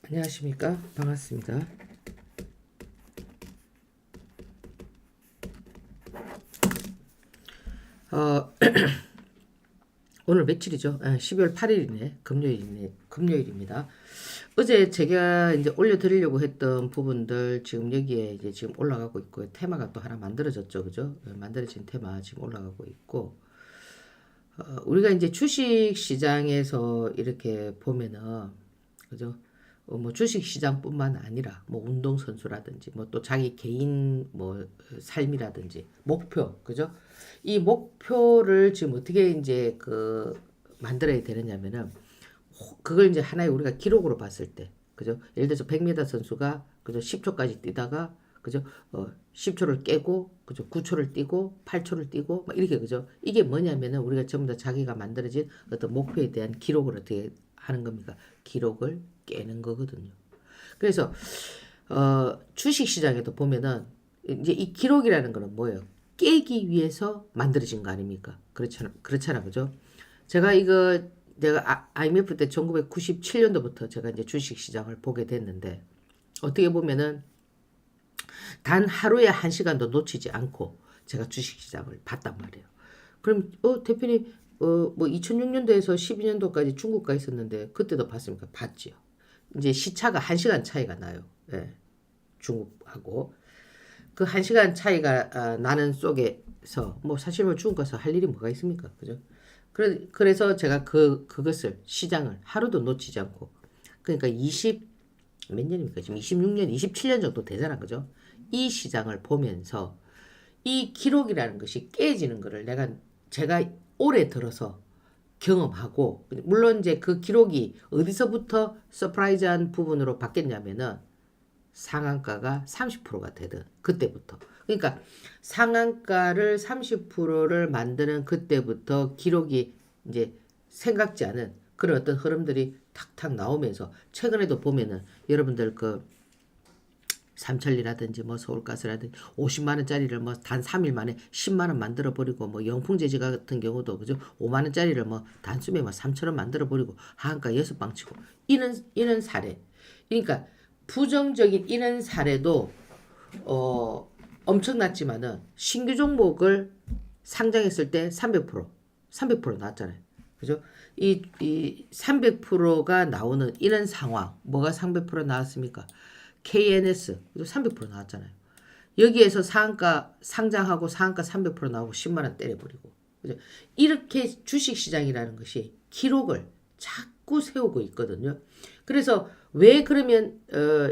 안녕하십니까? 반갑습니다. 어, 오늘 며칠이죠? 12월 8일이네. 금요일입니다. 어제 제가 이제 올려드리려고 했던 부분들 지금 여기에 이제 지금 올라가고 있고요. 테마가 또 하나 만들어졌죠. 그죠? 만들어진 테마 지금 올라가고 있고, 우리가 이제 주식 시장에서 이렇게 보면은, 그죠? 뭐 주식 시장뿐만 아니라 뭐 운동 선수라든지 뭐 또 자기 개인 뭐 삶이라든지 목표, 그죠? 이 목표를 지금 어떻게 이제 만들어야 되느냐면은 그걸 이제 하나의 우리가 기록으로 봤을 때, 그죠? 예를 들어서 100m 선수가 그죠? 10초까지 뛰다가 그죠? 10초를 깨고 그죠? 9초를 뛰고 8초를 뛰고 막 이렇게, 그죠? 이게 뭐냐면은 우리가 전부 다 자기가 만들어진 어떤 목표에 대한 기록을 어떻게 하는 겁니까? 기록을 깨는 거거든요. 그래서 주식 시장에도 보면은 이제 이 기록이라는 거는 뭐예요? 깨기 위해서 만들어진 거 아닙니까? 그렇잖아, 그죠? 제가 이거 내가 IMF 때 1997년도부터 제가 이제 주식 시장을 보게 됐는데, 어떻게 보면은 단 하루에 한 시간도 놓치지 않고 제가 주식 시장을 봤단 말이에요. 그럼 대표님 뭐 2006년도에서 12년도까지 중국 가 있었는데 그때도 봤습니까? 봤지요. 이제 시차가 1시간 차이가 나요. 예, 중국하고. 그 1시간 차이가 나는 속에서 뭐 사실 뭐 중국 가서 할 일이 뭐가 있습니까? 그죠? 그래서 제가 그것을 시장을 하루도 놓치지 않고, 그러니까 몇 년입니까? 지금 26년, 27년 정도 되잖아. 그죠? 이 시장을 보면서 이 기록이라는 것이 깨지는 거를 제가 올해 들어서 경험하고, 물론 이제 그 기록이 어디서부터 서프라이즈한 부분으로 바뀌었냐면은 상한가가 30%가 되든 그때부터. 그러니까 상한가를 30%를 만드는 그때부터 기록이 이제 생각지 않은 그런 어떤 흐름들이 탁탁 나오면서, 최근에도 보면은 여러분들 삼천리라든지 뭐 서울가스라든지 50만 원짜리를 뭐 단 3일 만에 10만 원 만들어 버리고, 뭐 영풍제지 같은 경우도 그죠? 5만 원짜리를 뭐 단숨에 뭐 3천 원 만들어 버리고 하한가 6방 치고 이런 사례. 그러니까 부정적인 이런 사례도 엄청났지만은 신규 종목을 상장했을 때 300% 나왔잖아요. 그죠? 이 300%가 나오는 이런 상황, 뭐가 300% 나왔습니까? KNS 300% 나왔잖아요. 여기에서 상한가 상장하고 상한가 300% 나오고 10만 원 때려버리고, 그죠? 이렇게 주식시장이라는 것이 기록을 자꾸 세우고 있거든요. 그래서 왜 그러면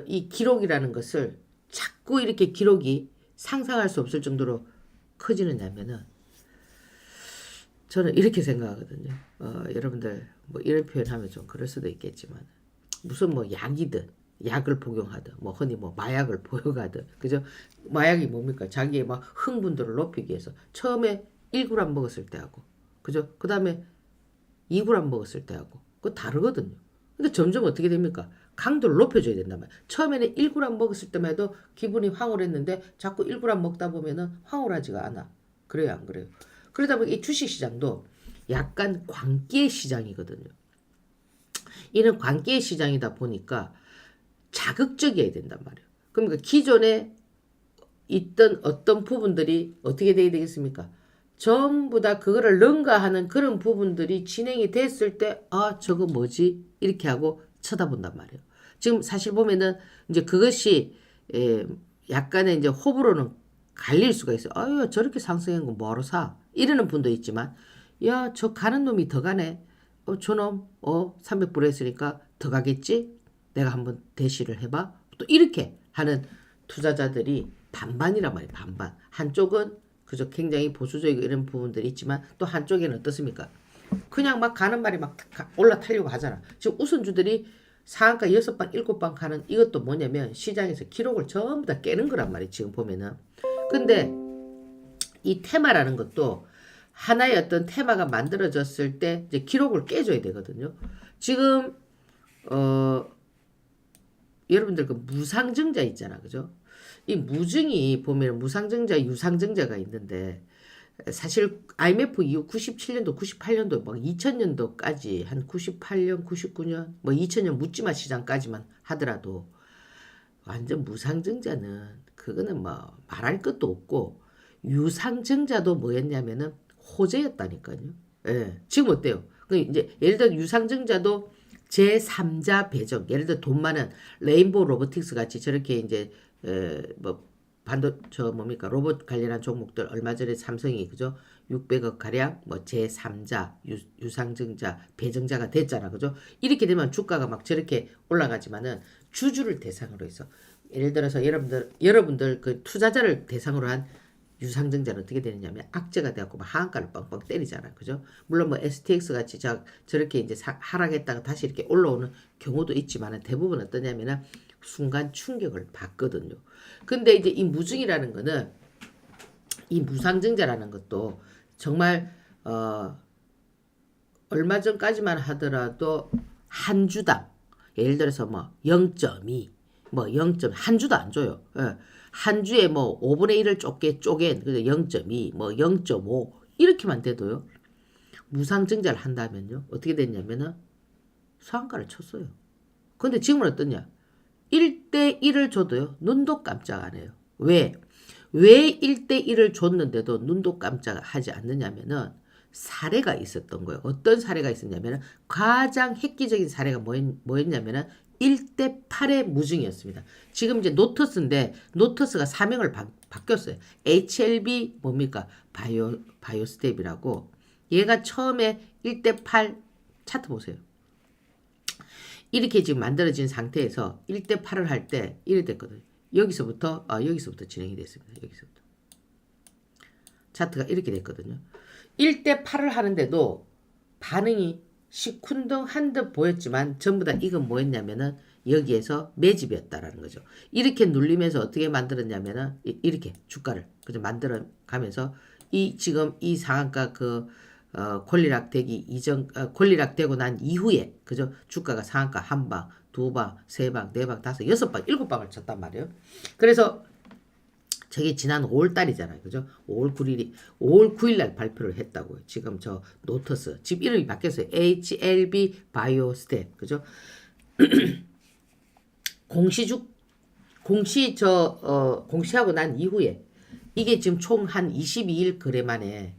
이 기록이라는 것을 자꾸 이렇게 기록이 상상할 수 없을 정도로 커지느냐면은, 저는 이렇게 생각하거든요. 여러분들 뭐 이런 표현하면 좀 그럴 수도 있겠지만, 무슨 뭐 약이든 약을 복용하든 뭐 흔히 뭐 마약을 복용하든, 그죠? 마약이 뭡니까? 자기의 막 흥분도를 높이기 위해서 처음에 1g 먹었을 때하고, 그죠? 그 다음에 2g 먹었을 때하고 그거 다르거든요. 근데 점점 어떻게 됩니까? 강도를 높여줘야 된단 말이에요. 처음에는 1g 먹었을 때만 해도 기분이 황홀했는데 자꾸 1g 먹다 보면은 황홀하지가 않아. 그래요, 안 그래요? 그러다 보니 이 주식시장도 약간 광기의 시장이거든요. 이런 광기의 시장이다 보니까 자극적이어야 된단 말이에요. 그러니까 기존에 있던 어떤 부분들이 어떻게 돼야 되겠습니까? 전부 다 그거를 능가하는 그런 부분들이 진행이 됐을 때, 아, 저거 뭐지? 이렇게 하고 쳐다본단 말이에요. 지금 사실 보면은 이제 그것이 약간의 이제 호불호는 갈릴 수가 있어요. 아유, 저렇게 상승한 거 뭐하러 사? 이러는 분도 있지만, 야, 저 가는 놈이 더 가네. 저놈, 300불 했으니까 더 가겠지? 내가 한번 대시를 해봐. 또 이렇게 하는 투자자들이 반반이란 말이에요. 반반. 한쪽은 그저 굉장히 보수적이고 이런 부분들이 있지만, 또 한쪽에는 어떻습니까? 그냥 막 가는 말이 막 올라타려고 하잖아. 지금 우선주들이 상한가 6방, 7방 가는 이것도 뭐냐면 시장에서 기록을 전부 다 깨는 거란 말이에요. 지금 보면은. 근데 이 테마라는 것도 하나의 어떤 테마가 만들어졌을 때 이제 기록을 깨줘야 되거든요. 지금 여러분들 그 무상증자 있잖아, 그죠? 이 무증이 보면 무상증자, 유상증자가 있는데, 사실 IMF 이후 97년도, 98년도, 막 2000년도까지 한 98년, 99년, 뭐 2000년 묻지마 시장까지만 하더라도 완전 무상증자는 그거는 뭐 말할 것도 없고 유상증자도 뭐였냐면은 호재였다니까요. 예, 지금 어때요? 그 이제 예를 들어 유상증자도 제3자 배정, 예를 들어 돈 많은 레인보우 로보틱스 같이 저렇게 이제 뭐 반도 저 뭡니까 로봇 관련한 종목들 얼마 전에 삼성이 그죠 600억 가량 뭐 제3자 유상증자 배정자가 됐잖아 그죠 이렇게 되면 주가가 막 저렇게 올라가지만은 주주를 대상으로 해서 예를 들어서 여러분들 그 투자자를 대상으로 한 유상증자는 어떻게 되느냐면 악재가 돼갖고 막 하한가를 뻥뻥 때리잖아 그죠 물론 뭐 STX 같이 저렇게 이제 하락했다가 다시 이렇게 올라오는 경우도 있지만은 대부분 어떠냐면은 순간 충격을 받거든요. 근데 이제 이 무증이라는 거는 이 무상증자라는 것도 정말 얼마 전까지만 하더라도 한 주당 예를 들어서 뭐 0.2, 뭐 0. 한 주도 안 줘요. 예. 한 주에 뭐 5분의 1을 쪼갠 0.2, 뭐 0.5 이렇게만 돼도요. 무상증자를 한다면요. 어떻게 됐냐면은 상한가를 쳤어요. 근데 지금은 어떠냐? 1대1을 줘도요. 눈도 깜짝 안 해요. 왜? 왜 1대1을 줬는데도 눈도 깜짝 하지 않느냐면은 사례가 있었던 거예요. 어떤 사례가 있었냐면은 가장 획기적인 사례가 뭐였냐면은 1대8의 무증이었습니다. 지금 이제 노터스인데 노터스가 사명을 바뀌었어요. HLB 뭡니까? 바이오스텝이라고 얘가 처음에 1대8 차트 보세요. 이렇게 지금 만들어진 상태에서 1대8을 할 때 이래 됐거든요. 여기서부터 진행이 됐습니다. 여기서부터. 차트가 이렇게 됐거든요. 1대8을 하는데도 반응이 시큰둥한 듯 보였지만 전부 다 이건 뭐였냐면은 여기에서 매집이었다라는 거죠. 이렇게 눌리면서 어떻게 만들었냐면은 이렇게 주가를 그죠 만들어 가면서 이 지금 이 상한가 권리락되기 이전 권리락되고 난 이후에 그죠 주가가 상한가 한 방, 두 방, 세 방, 네 방, 다섯, 여섯 방, 일곱 방을 쳤단 말이에요. 그래서 저게 지난 5월 달이잖아요. 그죠? 5월 9일 날 발표를 했다고요. 지금 저 노터스 지금 이름이 바뀌었어요. HLB 바이오스텝. 그죠? 공시하고 난 이후에 이게 지금 총 한 22일 거래 만에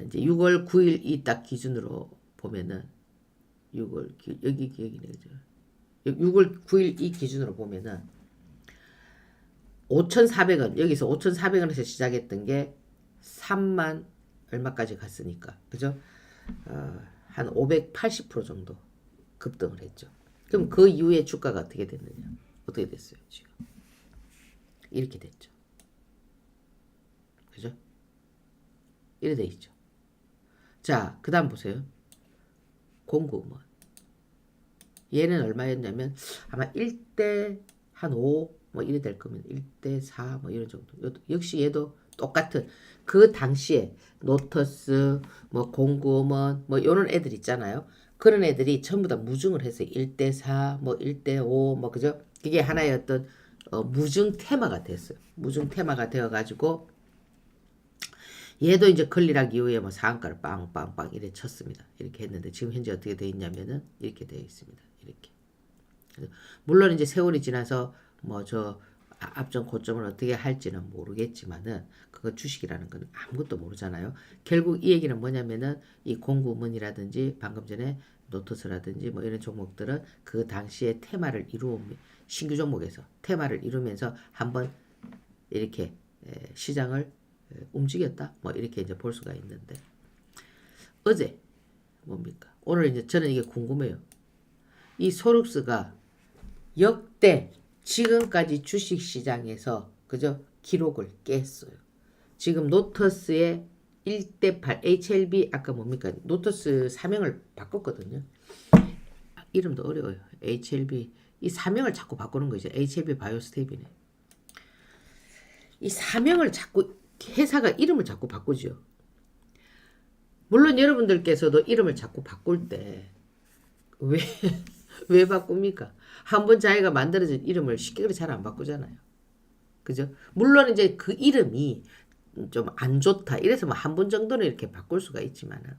이제 6월 9일 이 딱 기준으로 보면은 6월 기억이네 그죠? 6월 9일 이 기준으로 보면은 5,400원 여기서 5,400원에서 시작했던 게 3만 얼마까지 갔으니까 그죠? 한 580% 정도 급등을 했죠. 그럼 그 이후에 주가가 어떻게 됐느냐? 어떻게 됐어요 지금? 이렇게 됐죠. 그죠? 이래 돼 있죠. 자, 그 다음 보세요. 공구먼. 얘는 얼마였냐면 아마 1대 한 5, 뭐 이래 될 거면 1대 4, 뭐 이런 정도. 역시 얘도 똑같은 그 당시에 노터스, 뭐 공구먼, 뭐 이런 애들 있잖아요. 그런 애들이 전부 다 무증을 했어요. 1대 4, 뭐 1대 5, 뭐 그죠? 이게 하나의 어떤 무증 테마가 됐어요. 무증 테마가 되어가지고 얘도 이제 권리락 이후에 뭐 상한가를 빵빵빵 이래 쳤습니다. 이렇게 했는데 지금 현재 어떻게 되어 있냐면은 이렇게 되어 있습니다. 이렇게. 물론 이제 세월이 지나서 뭐 저 앞전 고점을 어떻게 할지는 모르겠지만은 그거 주식이라는 건 아무것도 모르잖아요. 결국 이 얘기는 뭐냐면은 이 공구문이라든지 방금 전에 노트스라든지 뭐 이런 종목들은 그 당시에 테마를 신규 종목에서 테마를 이루면서 한번 이렇게 시장을 움직였다. 뭐 이렇게 이제 볼 수가 있는데 어제 뭡니까? 오늘 이제 저는 이게 궁금해요. 이 소룩스가 역대 지금까지 주식시장에서 그죠? 기록을 깼어요. 지금 노터스의 1대8 HLB 아까 뭡니까? 노터스 사명을 바꿨거든요. 이름도 어려워요. HLB 이 사명을 자꾸 바꾸는 거죠. HLB 바이오스텝이네. 이 사명을 자꾸 회사가 이름을 자꾸 바꾸죠. 물론 여러분들께서도 이름을 자꾸 바꿀 때 왜 바꿉니까? 한번 자기가 만들어진 이름을 쉽게 잘 안 바꾸잖아요. 그죠? 물론 이제 그 이름이 좀 안 좋다. 이래서 뭐 한 번 정도는 이렇게 바꿀 수가 있지만은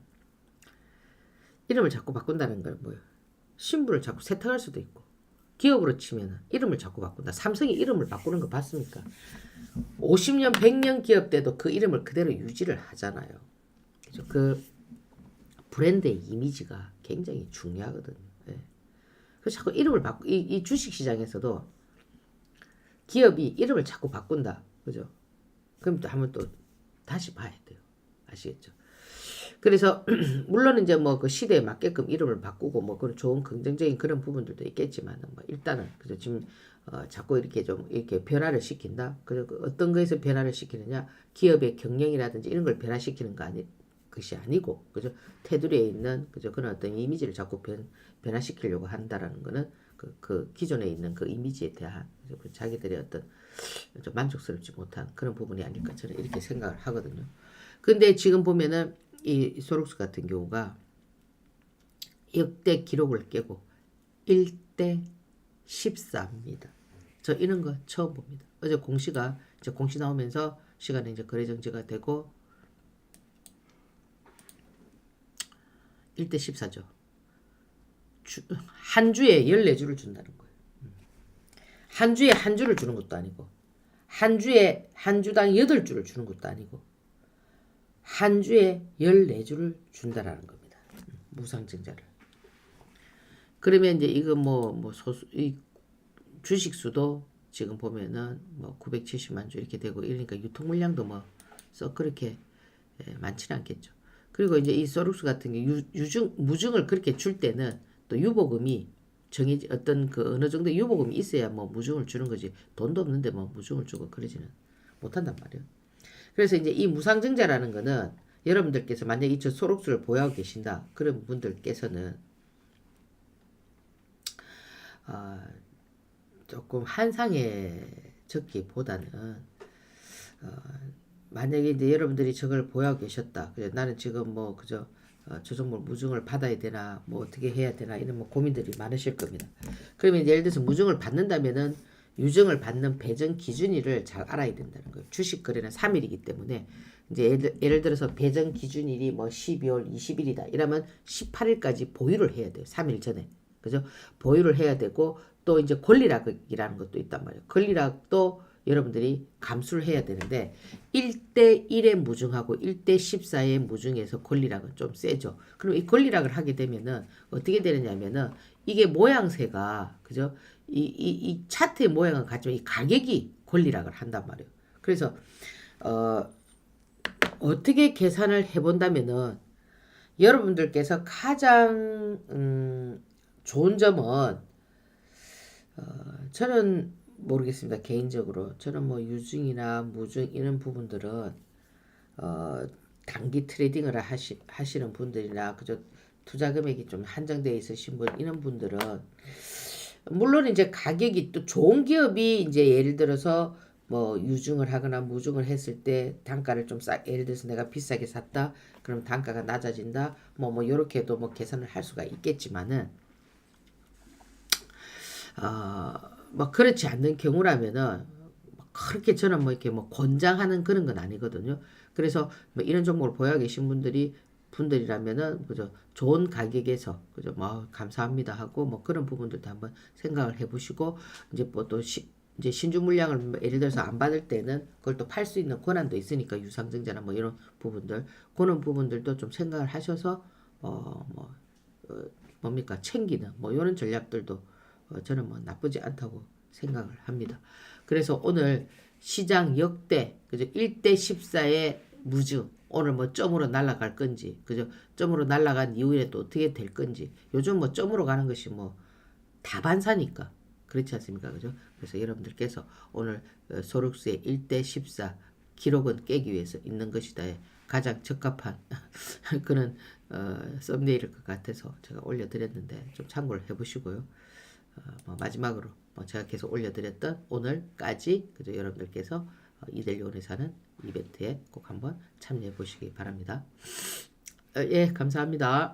이름을 자꾸 바꾼다는 건 뭐예요? 신분을 자꾸 세탁할 수도 있고 기업으로 치면 이름을 자꾸 바꾼다. 삼성이 이름을 바꾸는 거 봤습니까? 50년, 100년 기업 때도 그 이름을 그대로 유지를 하잖아요. 그죠? 그 브랜드의 이미지가 굉장히 중요하거든요. 예. 그래서 자꾸 이름을 바꾸 이 주식시장에서도 기업이 이름을 자꾸 바꾼다. 그죠? 그럼 또 한번 또 다시 봐야 돼요. 아시겠죠? 그래서 물론 이제 뭐 그 시대에 맞게끔 이름을 바꾸고 뭐 그런 좋은 긍정적인 그런 부분들도 있겠지만 뭐 일단은 그죠? 지금 자꾸 이렇게 좀 이렇게 변화를 시킨다. 그리고 어떤 거에서 변화를 시키느냐? 기업의 경영이라든지 이런 걸 변화시키는 거 것이 아니고 그죠? 테두리에 있는 그죠? 그런 어떤 이미지를 자꾸 변화시키려고 한다라는 거는 그 기존에 있는 그 이미지에 대한 그 자기들의 어떤 좀 만족스럽지 못한 그런 부분이 아닐까 저는 이렇게 생각을 하거든요. 근데 지금 보면은 이 소록스 같은 경우가 역대 기록을 깨고 1대 14입니다. 저 이런 거 처음 봅니다. 어제 공시가 이제 공시 나오면서 시간에 이제 거래 정지가 되고 1대 14죠. 한 주에 14주를 준다는 거예요. 한 주에 한 주를 주는 것도 아니고 한 주에 한 주당 8주를 주는 것도 아니고 한 주에 14주를 준다라는 겁니다. 무상증자를. 그러면 이제 이거 이 주식 수도 지금 보면은 뭐 970만 주 이렇게 되고 이러니까 유통 물량도 뭐 썩 그렇게 많지는 않겠죠. 그리고 이제 이 소룩스 같은 게 무증을 그렇게 줄 때는 또 유보금이 어떤 그 어느 정도 유보금이 있어야 뭐 무증을 주는 거지. 돈도 없는데 뭐 무증을 주고 그러지는 못한단 말이에요. 그래서 이제 이 무상증자라는 거는 여러분들께서 만약 이 소록스를 보유하고 계신다. 그런 분들께서는 조금 한상에 적기보다는 만약에 이제 여러분들이 저걸 보유하고 계셨다. 그래 나는 지금 뭐 그저 저 종목 무증을 받아야 되나 뭐 어떻게 해야 되나 이런 뭐 고민들이 많으실 겁니다. 그러면 이제 예를 들어서 무증을 받는다면은 유증을 받는 배정 기준일을 잘 알아야 된다는 거예요. 주식 거래는 3일이기 때문에 이제 예를 들어서 배정 기준일이 뭐 12월 20일이다. 이러면 18일까지 보유를 해야 돼요. 3일 전에. 그죠? 보유를 해야 되고 또 이제 권리락이라는 것도 있단 말이에요. 권리락도 여러분들이 감수를 해야 되는데 1대 1의 무증하고 1대 14의 무증에서 권리락은 좀 세죠. 그럼 이 권리락을 하게 되면은 어떻게 되느냐면은 이게 모양새가 그죠? 이 차트의 모양은 같지만 이 가격이 권리락을 한단 말이에요. 그래서 어떻게 계산을 해본다면은 여러분들께서 가장 좋은 점은 저는 모르겠습니다. 개인적으로 저는 뭐 유증이나 무증 이런 부분들은 단기 트레이딩을 하시는 분들이나 그저 투자 금액이 좀 한정되어 있으신 분 이런 분들은 물론 이제 가격이 또 좋은 기업이 이제 예를 들어서 뭐 유증을 하거나 무증을 했을 때 단가를 좀 예를 들어서 내가 비싸게 샀다 그럼 단가가 낮아진다 뭐 요렇게도 뭐 계산을 할 수가 있겠지만은 뭐 그렇지 않는 경우라면은 그렇게 저는 뭐 이렇게 뭐 권장하는 그런 건 아니거든요. 그래서 뭐 이런 종목을 보유하고 계신 분들이라면은 그죠 좋은 가격에서 그죠 뭐 감사합니다 하고 뭐 그런 부분들도 한번 생각을 해보시고 이제 뭐 또 이제 신주 물량을 예를 들어서 안 받을 때는 그걸 또 팔 수 있는 권한도 있으니까 유상증자나 뭐 이런 부분들 그런 부분들도 좀 생각을 하셔서 뭡니까 챙기는 뭐 이런 전략들도 저는 뭐 나쁘지 않다고 생각을 합니다. 그래서 오늘 시장 역대 그죠 1대 14의 무증 오늘 뭐 점으로 날아갈 건지 그죠 점으로 날아간 이후에 또 어떻게 될 건지 요즘 뭐 점으로 가는 것이 뭐 다반사니까 그렇지 않습니까 그죠 그래서 여러분들께서 오늘 소록스의 1대 14 기록은 깨기 위해서 있는 것이다에 가장 적합한 그런 썸네일일 것 같아서 제가 올려드렸는데 좀 참고를 해보시고요. 뭐 마지막으로 뭐 제가 계속 올려드렸던 오늘까지 그죠 여러분들께서 이델리온에 사는 이벤트에 꼭 한번 참여해 보시기 바랍니다. 예, 감사합니다.